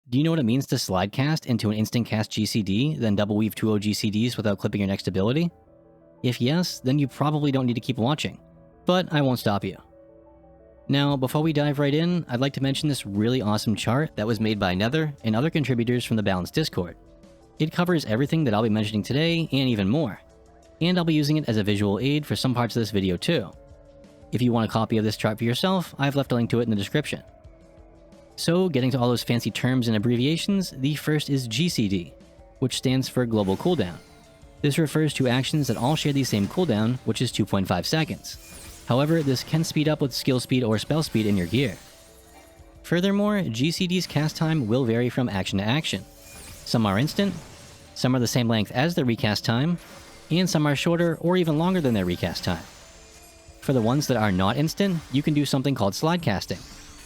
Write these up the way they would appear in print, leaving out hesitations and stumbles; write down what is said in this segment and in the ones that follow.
Do you know what it means to slide cast into an instant cast GCD, then double weave 2 OGCDs without clipping your next ability? If yes, then you probably don't need to keep watching, but I won't stop you. Now, before we dive right in, I'd like to mention this really awesome chart that was made by Nether and other contributors from the Balanced Discord. It covers everything that I'll be mentioning today and even more, and I'll be using it as a visual aid for some parts of this video too. If you want a copy of this chart for yourself, I've left a link to it in the description. So, getting to all those fancy terms and abbreviations, the first is GCD, which stands for Global Cooldown. This refers to actions that all share the same cooldown, which is 2.5 seconds. However, this can speed up with skill speed or spell speed in your gear. Furthermore, GCD's cast time will vary from action to action. Some are instant, some are the same length as the recast time, and some are shorter or even longer than their recast time. For the ones that are not instant, you can do something called slide casting,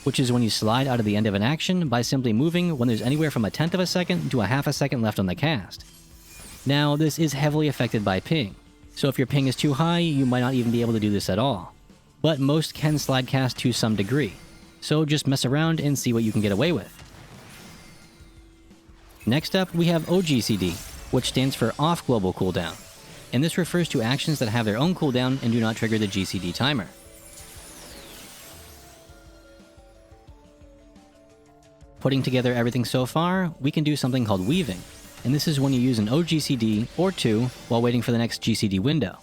which is when you slide out of the end of an action by simply moving when there's anywhere from 1/10 of a second to 1/2 a second left on the cast. Now, this is heavily affected by ping, so if your ping is too high, you might not even be able to do this at all. But most can slide cast to some degree, so just mess around and see what you can get away with. Next up, we have OGCD, which stands for Off Global Cooldown, and this refers to actions that have their own cooldown and do not trigger the GCD timer. Putting together everything so far, we can do something called weaving, and this is when you use an OGCD or two while waiting for the next GCD window.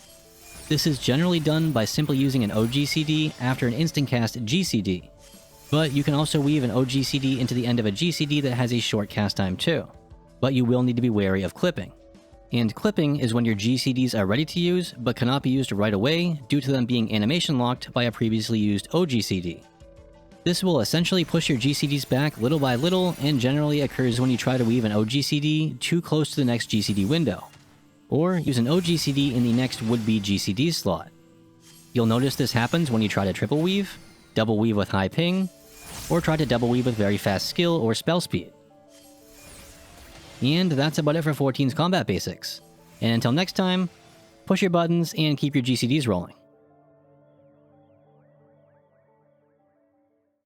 This is generally done by simply using an OGCD after an instant cast GCD, but you can also weave an OGCD into the end of a GCD that has a short cast time too, but you will need to be wary of clipping. And clipping is when your GCDs are ready to use but cannot be used right away due to them being animation locked by a previously used OGCD. This will essentially push your GCDs back little by little and generally occurs when you try to weave an OGCD too close to the next GCD window, or use an OGCD in the next would-be GCD slot. You'll notice this happens when you try to triple weave, double weave with high ping, or try to double weave with very fast skill or spell speed. And that's about it for 14's combat basics. And until next time, push your buttons and keep your GCDs rolling.